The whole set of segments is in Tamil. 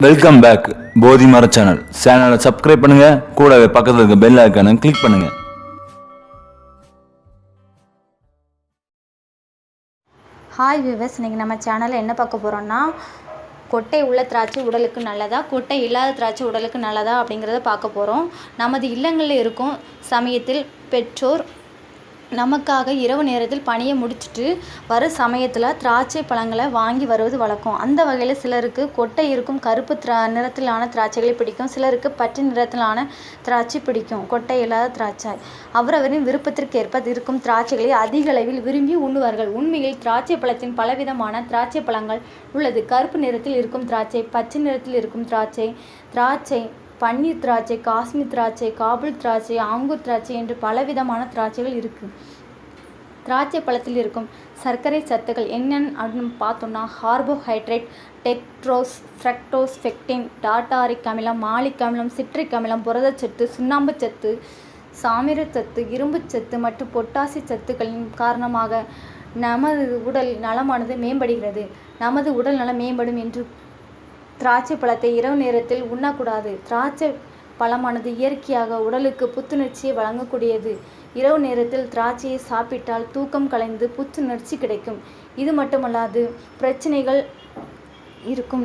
வெல்கம் பேக் போதிமர சேனலை சப்ஸ்கிரைப் பண்ணுங்க. கூடவே பக்கத்துல இருக்க பெல் ஐகானை கிளிக் பண்ணுங்க. ஹாய் வியூவர்ஸ், இன்றைக்கி நம்ம சேனலில் என்ன பார்க்க போகிறோம்னா, கொட்டை உள்ள திராட்சை உடலுக்கு நல்லதா, கொட்டை இல்லாத திராட்சை உடலுக்கு நல்லதா அப்படிங்கிறத பார்க்க போகிறோம். நமது இல்லங்களில் இருக்கும் சமயத்தில் பெற்றோர் நமக்காக இரவு நேரத்தில் பணியை முடிச்சுட்டு வரும் சமயத்தில் திராட்சை பழங்களை வாங்கி வருவது வழக்கம். அந்த வகையில் சிலருக்கு கொட்டை இருக்கும் கருப்பு நிறத்திலான திராட்சைகளை பிடிக்கும், சிலருக்கு பச்சை நிறத்திலான திராட்சை பிடிக்கும். கொட்டை இல்லாத திராட்சை அவரவரின் விருப்பத்திற்கேற்ப இருக்கும் திராட்சைகளை அதிக அளவில் விரும்பி உண்ணுவார்கள். உண்மையில் திராட்சை பழத்தின் பலவிதமான திராட்சை பழங்கள் உள்ளது. கருப்பு நிறத்தில் இருக்கும் திராட்சை, பச்சை நிறத்தில் இருக்கும் திராட்சை பன்னீர் திராட்சை, காஷ்மீர் திராட்சை, காபூல் திராட்சை, ஆங்கூர் திராட்சை என்று பலவிதமான திராட்சைகள் இருக்குது. திராட்சை பழத்தில் இருக்கும் சர்க்கரை சத்துக்கள் என்னென்னு அப்படின்னு பார்த்தோம்னா, கார்போஹைட்ரேட், டெக்ட்ரோஸ், ஃப்ரக்டோஸ், பெக்டின், டார்டாரிக் அமிலம், மாலிக் அமிலம், சிட்ரிக் அமிலம், புரதச்சத்து, சுண்ணாம்புச்சத்து, சாமிரச்சத்து, இரும்புச்சத்து மற்றும் பொட்டாசி சத்துக்களின் காரணமாக நமது உடல் நலமானது மேம்படுகிறது. நமது உடல் நலம் மேம்படும் என்று திராட்சை பழத்தை இரவு நேரத்தில் உண்ணக்கூடாது. திராட்சை பழமானது இயற்கையாக உடலுக்கு புத்துணர்ச்சியை வழங்கக்கூடியது. இரவு நேரத்தில் திராட்சையை சாப்பிட்டால் தூக்கம் கலைந்து புத்துணர்ச்சி கிடைக்கும். இது மட்டுமல்லாது, பிரச்சனைகள் இருக்கும்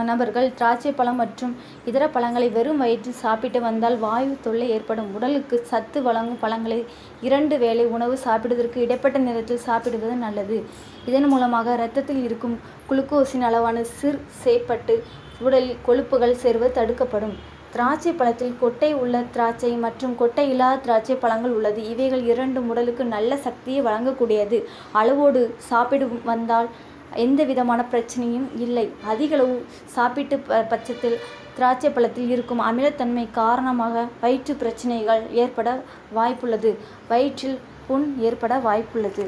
நபர்கள் திராட்சை பழம் மற்றும் இதர பழங்களை வெறும் வயிற்றில் சாப்பிட்டு வந்தால் வாயு தொல்லை ஏற்படும். உடலுக்கு சத்து வழங்கும் பழங்களை 2 வேளை உணவு சாப்பிடுவதற்கு இடைப்பட்ட நேரத்தில் சாப்பிடுவது நல்லது. இதன் மூலமாக இரத்தத்தில் இருக்கும் குளுக்கோஸின் அளவான செய்யப்பட்டு உடலில் கொழுப்புகள் சேர்வது தடுக்கப்படும். திராட்சை பழத்தில் கொட்டை உள்ள திராட்சை மற்றும் கொட்டை இல்லாத திராட்சை பழங்கள் உள்ளது. இவைகள் இரண்டும் உடலுக்கு நல்ல சக்தியை வழங்கக்கூடியது. அளவோடு சாப்பிடு வந்தால் எந்த விதமான பிரச்சனையும் இல்லை. அதிகளவு சாப்பிட்டு பட்சத்தில் திராட்சை பழத்தில் இருக்கும் அமிலத்தன்மை காரணமாக வயிற்று பிரச்சனைகள் ஏற்பட வாய்ப்புள்ளது. வயிற்றில் புண் ஏற்பட வாய்ப்புள்ளது.